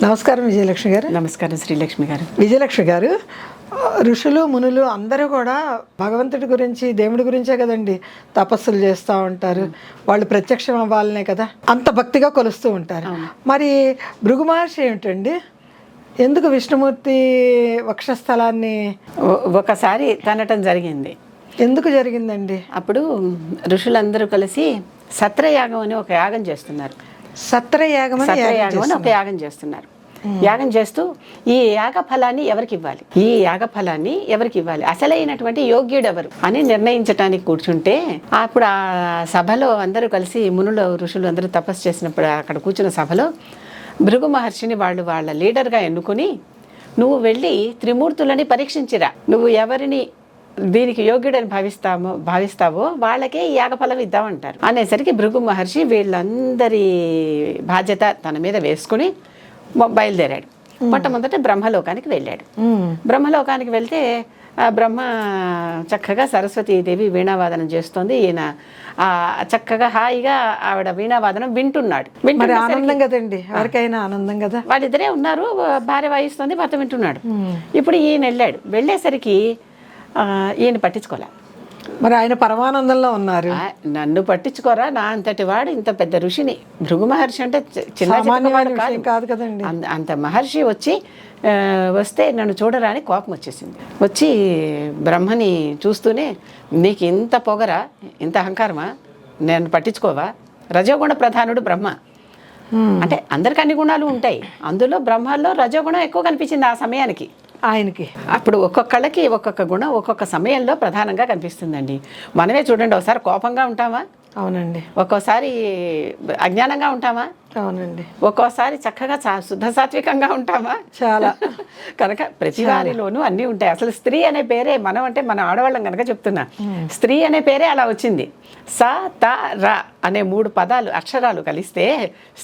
నమస్కారం విజయలక్ష్మి గారు. నమస్కారం శ్రీలక్ష్మి గారు. విజయలక్ష్మి గారు, ఋషులు మునులు అందరూ కూడా భగవంతుడి గురించి దేవుడి గురించే కదండి తపస్సులు చేస్తూ ఉంటారు. వాళ్ళు ప్రత్యక్షం అవ్వాలనే కదా అంత భక్తిగా కొలుస్తూ ఉంటారు. మరి భృగు మహర్షి ఏమిటండి, ఎందుకు విష్ణుమూర్తి వక్షస్థలాన్ని ఒకసారి తనటం జరిగింది? ఎందుకు జరిగిందండి? అప్పుడు ఋషులందరూ కలిసి సత్రయాగం అని ఒక యాగం చేస్తున్నారు. సత్రయాగం అని ఒక యాగం చేస్తున్నారు. యాగం చేస్తూ ఈ యాగ ఫలాన్ని ఎవరికి ఇవ్వాలి, ఈ యాగ ఫలాన్ని ఎవరికి ఇవ్వాలి, అసలైనటువంటి యోగ్యుడెవరు అని నిర్ణయించడానికి కూర్చుంటే అప్పుడు ఆ సభలో అందరూ కలిసి మునులు ఋషులు అందరూ తపస్సు చేసినప్పుడు అక్కడ కూర్చున్న సభలో భృగు మహర్షిని వాళ్ళ లీడర్గా ఎన్నుకొని, నువ్వు వెళ్ళి త్రిమూర్తులని పరీక్షించిరా, నువ్వు ఎవరిని దీనికి యోగ్యుడని భావిస్తావో వాళ్ళకే ఈ యాగఫలం ఇద్దామంటారు అనేసరికి భృగు మహర్షి వీళ్ళందరి బాధ్యత తన మీద వేసుకుని బయలుదేరాడు. మొట్టమొదట బ్రహ్మలోకానికి వెళ్ళాడు. బ్రహ్మలోకానికి వెళ్తే బ్రహ్మ చక్కగా సరస్వతీదేవి వీణావాదనం చేస్తోంది. ఈయన చక్కగా హాయిగా ఆవిడ వీణావాదనం వింటున్నాడు. ఆనందం కదండి, ఎవరికైనా ఆనందం కదా. వాళ్ళిద్దరే ఉన్నారు, భార్య వాయిస్తోంది, భర్త వింటున్నాడు. ఇప్పుడు ఈయన వెళ్ళాడు. వెళ్ళేసరికి ఈయన పట్టించుకోలే. మరి ఆయన పరమానందంలో ఉన్నారు. నన్ను పట్టించుకోరా, నా అంతటి వాడు ఇంత పెద్ద ఋషిని, భృగు మహర్షి అంటే చిన్న కాదు కదండి. అంత మహర్షి వస్తే నన్ను చూడరా అని కోపం వచ్చేసింది. వచ్చి బ్రహ్మని చూస్తూనే, నీకు ఇంత పొగరా, ఇంత అహంకారమా, నేను పట్టించుకోవా? రజోగుణ ప్రధానుడు బ్రహ్మ అంటే అందరికి అన్ని గుణాలు ఉంటాయి, అందులో బ్రహ్మలో రజోగుణం ఎక్కువ కనిపించింది ఆ సమయానికి ఆయనకి. అప్పుడు ఒక్కొక్కళ్ళకి ఒక్కొక్క గుణం ఒక్కొక్క సమయంలో ప్రధానంగా కనిపిస్తుందండి. మనమే చూడండి, ఒకసారి కోపంగా ఉంటామా? అవునండి. ఒక్కోసారి అజ్ఞానంగా ఉంటామా? అవునండి. ఒక్కోసారి చక్కగా శుద్ధ సాత్వికంగా ఉంటామా? చాలా. కనుక ప్రతి వారిలోనూ అన్నీ ఉంటాయి. అసలు స్త్రీ అనే పేరే, మనం అంటే మన ఆడవాళ్ళం కనుక చెప్తున్నా, స్త్రీ అనే పేరే అలా వచ్చింది. స త ర అనే 3 పదాలు అక్షరాలు కలిస్తే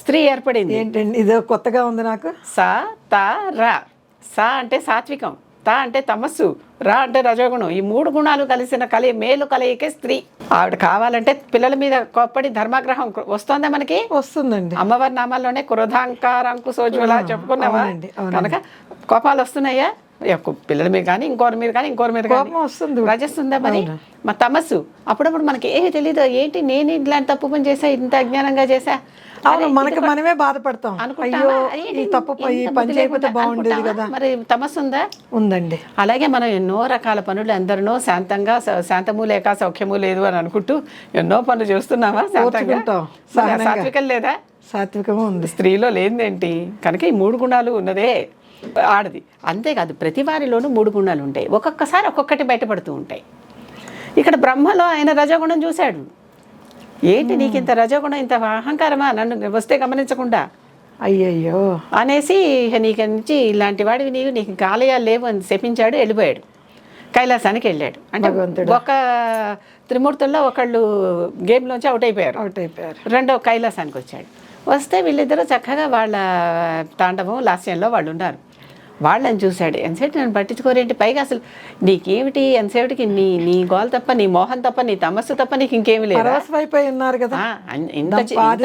స్త్రీ ఏర్పడింది. ఏంటండి ఇది కొత్తగా ఉంది నాకు. స త ర. స అంటే సాత్వికం, త అంటే తమస్సు, రా అంటే రజోగుణం. ఈ 3 గుణాలు కలిసిన మేలు కలయికే స్త్రీ. ఆవిడ కావాలంటే పిల్లల మీద కోప్పడి ధర్మాగ్రహం వస్తుందా మనకి? వస్తుందండి. అమ్మవారి నామాల్లోనే క్రోధాంకారంకు సోజ్వల చెప్పుకున్నావా? కనుక కోపాలు వస్తున్నాయా? పిల్లల మీద కానీ ఇంకోరి మీద కానీ వస్తుంది. రజస్తుందా మరి? మా తమస్సు. అప్పుడప్పుడు మనకి ఏమి తెలీదు, ఏంటి నేను ఇట్లాంటి తప్పు పని చేసా, ఇంత అజ్ఞానంగా చేసా, మనకి మనమే బాధపడతాం. అయ్యో ఈ తప్పు పని చేయకపోతే బాగుండేది కదా. మరి తమస్సు ఉందా? ఉందండి. అలాగే మనం ఎన్నో రకాల పనులు అందరినో శాంతంగా, శాంతము లేక సౌఖ్యము లేదు అని అనుకుంటూ ఎన్నో పనులు చేస్తున్నావా? సాత్వికం లేదా? సాత్వికము ఉంది, స్త్రీలో లేదేంటి? కనుక ఈ 3 గుణాలు ఉన్నదే ఆడది. అంతేకాదు ప్రతి వారిలోనూ 3 గుణాలు ఉంటాయి. ఒక్కొక్కసారి ఒక్కొక్కటి బయటపడుతూ ఉంటాయి. ఇక్కడ బ్రహ్మలో ఆయన రజోగుణం చూశాడు. ఏంటి నీకు ఇంత రజోగుణం, ఇంత అహంకారమా, నన్ను వస్తే గమనించకుండా అయ్యయ్యో అనేసి నీకు నుంచి ఇలాంటి వాడివి నీకు ఇంకా ఆలయాలు లేవు అని శపించాడు. వెళ్ళిపోయాడు, కైలాసానికి వెళ్ళాడు. అంటే ఒక త్రిమూర్తుల్లో ఒకళ్ళు గేమ్లోంచి అవుట్ అయిపోయారు. రెండో కైలాసానికి వచ్చాడు. వస్తే వీళ్ళిద్దరూ చక్కగా వాళ్ళ తాండవం లాస్యంలో వాళ్ళు ఉన్నారు. వాళ్ళని చూశాడు. ఎంతసేపు నన్ను పట్టించుకోరేంటి, పైగా అసలు నీకేమిటి ఎంతసేపటికి నీ గోల్ తప్ప, నీ మోహన్ తప్ప, నీ తమస్సు తప్ప నీకు ఇంకేమి లేదు. ఉన్నారు కదా. ఇంత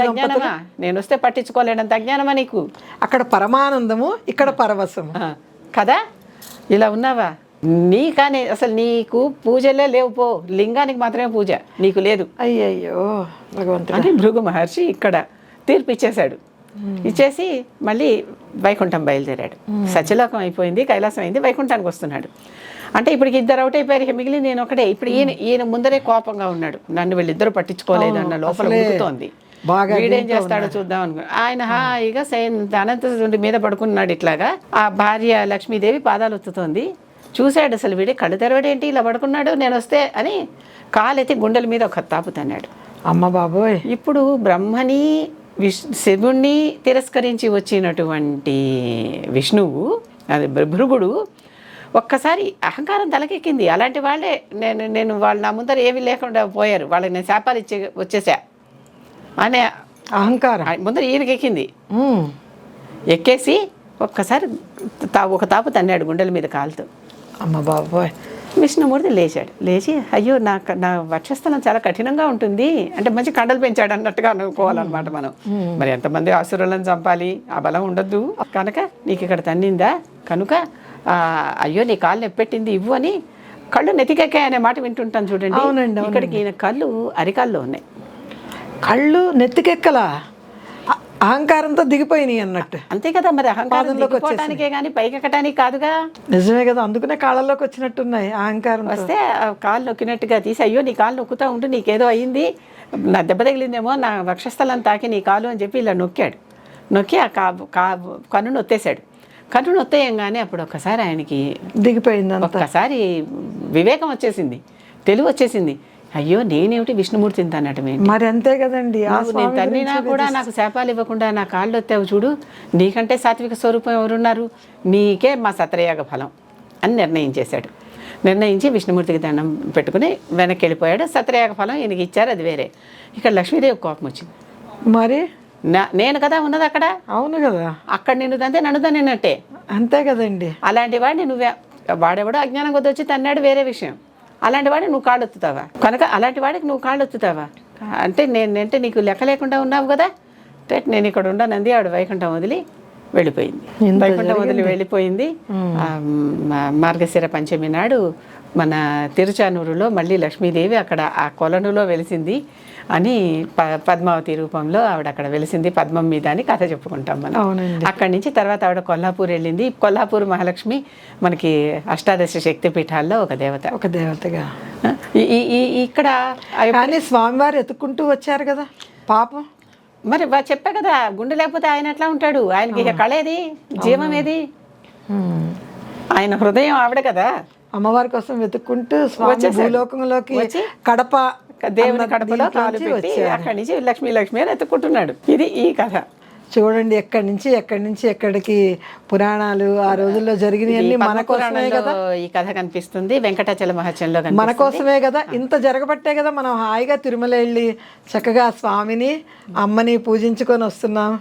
అజ్ఞానమా, నేను వస్తే పట్టించుకోలేనంత అజ్ఞానమా నీకు? అక్కడ పరమానందము, ఇక్కడ పరవశము కదా. ఇలా ఉన్నావా? నీకానే అసలు నీకు పూజలే లేవు, పో, లింగానికి మాత్రమే పూజ, నీకు లేదు. అయ్యయ్యో భగవంతుడు అని భృగు మహర్షి ఇక్కడ తీర్పు ఇచ్చేశాడు. ఇచ్చేసి మళ్ళీ వైకుంఠం బయలుదేరాడు. సత్యలోకం అయిపోయింది, కైలాసం అయింది, వైకుంఠానికి వస్తున్నాడు. అంటే ఇప్పుడు 2 అవుట్ అయిపోయారు, మిగిలి నేను ఒకటే. ఇప్పుడు ఈయన ముందరే కోపంగా ఉన్నాడు, నన్ను వీళ్ళిద్దరూ పట్టించుకోలేదు అన్న లోపల ముక్కుతోంది. వీడేం చేస్తాడో చూద్దాం అనుకో. ఆయన హాయిగా అనంతసుడి మీద పడుకున్నాడు. ఇట్లాగా ఆ భార్య లక్ష్మీదేవి పాదాలు ఒత్తుతోంది. చూశాడు, అసలు వీడే కళ్ళు తెరవడేంటి, ఇలా పడుకున్నాడు, నేను వస్తే అని కాలెత్తి గుండెల మీద ఒక తాపు తన్నాడు. అమ్మ బాబోయ్. ఇప్పుడు బ్రహ్మని శివుణ్ణి తిరస్కరించి వచ్చినటువంటి విష్ణువు, అది భృగుడు, ఒక్కసారి అహంకారం తలకెక్కింది. అలాంటి వాళ్ళే నేను వాళ్ళు నా ముందర ఏమీ లేకుండా పోయారు, వాళ్ళకి నేను శాపాలు వచ్చేసా అనే అహంకారం ముందర ఈయనకి ఎక్కింది. ఎక్కేసి ఒక్కసారి ఒక తాపు తన్నాడు గుండెల మీద కాలుతో. అమ్మ బాబోయ్. విష్ణుమూర్తి లేచాడు. లేచి అయ్యో నా వక్షస్థలం చాలా కఠినంగా ఉంటుంది అంటే మంచి కండలు పెంచాడు అన్నట్టుగా అనుకోవాలన్నమాట మనం. మరి ఎంతమంది అసురులను చంపాలి, ఆ బలం ఉండద్దు కనుక నీకు ఇక్కడ తన్నిందా కనుక అయ్యో నీ కాళ్ళు నెప్పెట్టింది ఇవ్వు అని కళ్ళు నెతికెక్కాయి అనే మాట వింటుంటాను చూడండి. అవునండి, ఇక్కడికి ఈయన కళ్ళు అరికాల్లో ఉన్నాయి. కళ్ళు నెత్తికెక్కలా, అహంకారంతో దిగిపోయినాయి అన్నట్టు. అంతే కదా, మరి అహంకారం దిగిపోవటానికే కానీ పైకెక్కటానికి కాదుగా. నిజమే కదా, అందుకనే కాళ్ళలోకి వచ్చినట్టున్నాయి అహంకారం. వస్తే కాళ్ళు నొక్కినట్టుగా తీసి అయ్యో నీ కాళ్ళు నొక్కుతూ ఉంటూ నీకేదో అయ్యింది, నా దెబ్బ తగిలిందేమో, నా వక్షస్థలం తాకి నీ కాలు అని చెప్పి ఇలా నొక్కాడు. నొక్కి ఆ కన్ను నొత్తేశాడు. కన్ను నొత్తేయంగానే అప్పుడు ఒక్కసారి ఆయనకి దిగిపోయింది, ఒక్కసారి వివేకం వచ్చేసింది, తెలివి వచ్చేసింది. అయ్యో నేనేమిటి విష్ణుమూర్తిని తన్నటమేంటి, మరి అంతే కదండి. నేను తన్నినా కూడా నాకు శాపాలు ఇవ్వకుండా నా కాళ్ళు వచ్చావు చూడు, నీకంటే సాత్విక స్వరూపం ఎవరున్నారు, నీకే మా సత్రయాగ ఫలం అని నిర్ణయించేశాడు. నిర్ణయించి విష్ణుమూర్తికి దండం పెట్టుకుని వెనక్కి వెళ్ళిపోయాడు. సత్రయాగ ఫలం ఈయనకి ఇచ్చారు, అది వేరే. ఇక్కడ లక్ష్మీదేవి కోపం వచ్చింది. మరి నేను కదా ఉన్నది అక్కడ, అవును కదా, అక్కడ నిన్ను తంతే నన్ను తన్నినట్టే. అంతే కదండి. అలాంటి వాడిని నువ్వే, వాడెవడో అజ్ఞానం కొద్ది వచ్చి తన్నాడు వేరే విషయం, అలాంటి వాడిని నువ్వు కాళ్ళు ఎత్తుతావా కనుక అలాంటి వాడికి నువ్వు కాళ్ళు ఎత్తుతావా అంటే నేనంటే నీకు లెక్క లేకుండా ఉన్నావు కదా, నేను ఇక్కడ ఉండనంది. ఆవిడ వైకుంఠం వదిలి వెళ్ళిపోయింది. వైకుంఠం వదిలి వెళ్ళిపోయింది. మార్గశిర పంచమి నాడు మన తిరుచానూరులో మళ్ళీ లక్ష్మీదేవి అక్కడ ఆ కొలనులో వెలిసింది అని పద్మావతి రూపంలో ఆవిడ అక్కడ వెలిసింది పద్మం మీద అని కథ చెప్పుకుంటాం మనం. అక్కడి నుంచి తర్వాత ఆవిడ కొల్హాపూర్ వెళ్ళింది. కొల్హాపూర్ మహాలక్ష్మి మనకి అష్టాదశ శక్తి పీఠాల్లో ఒక దేవతగా ఇక్కడ. కానీ స్వామివారు ఎత్తుకుంటూ వచ్చారు కదా పాపం. మరి చెప్పా కదా, గుండె లేకపోతే ఆయన ఎట్లా ఉంటాడు, ఆయనకి కళ ఏది, జీవం ఏది, ఆయన హృదయం ఆవిడ కదా. అమ్మవారి కోసం వెతుక్కుంటూ భూలోకంలోకి కడప దేవుని కడపలో కాలు పెట్టి అక్కడి నుంచి లక్ష్మీ అని ఎత్తుకుంటున్నాడు. ఇది ఈ కథ. చూడండి, ఎక్కడి నుంచి ఎక్కడికి పురాణాలు ఆ రోజుల్లో జరిగినవన్నీ మన కోసమే కదా ఈ కథ కనిపిస్తుంది. వెంకటాచల మహత్యంలో మన కోసమే కదా, ఇంత జరగబట్టే కదా మనం హాయిగా తిరుమల వెళ్ళి చక్కగా స్వామిని అమ్మని పూజించుకొని వస్తున్నాం.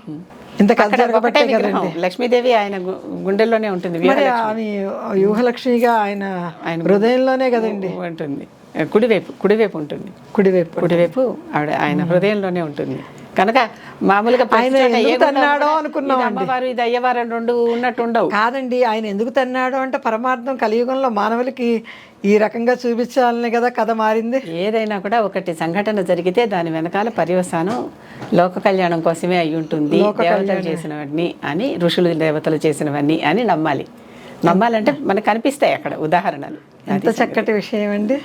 ఇంత కథ జరగబట్టే కదండి. లక్ష్మీదేవి ఆయన గుండెల్లోనే ఉంటుంది, వ్యూహలక్ష్మిగా ఆయన హృదయంలోనే కదండి ఉంటుంది. కుడివైపు ఉంటుంది, కుడివైపు ఆవిడ ఆయన హృదయంలోనే ఉంటుంది కనుక మామూలుగా అమ్మవారు ఇది అయ్యవారు రెండు ఉన్నట్టు ఉండవు కాదండి. ఆయన ఎందుకు తన్నాడు అంటే పరమార్థం కలియుగంలో మానవులకి ఈ రకంగా చూపించాలని కదా కథ మారింది. ఏదైనా కూడా ఒకటి సంఘటన జరిగితే దాని వెనకాల పర్యవసానం లోక కళ్యాణం కోసమే అయి ఉంటుంది. దేవతలు చేసినవన్నీ అని, ఋషులు దేవతలు చేసినవన్నీ అని నమ్మాలంటే మనకు కనిపిస్తాయి అక్కడ ఉదాహరణలు. ఎంత చక్కటి విషయం అండి.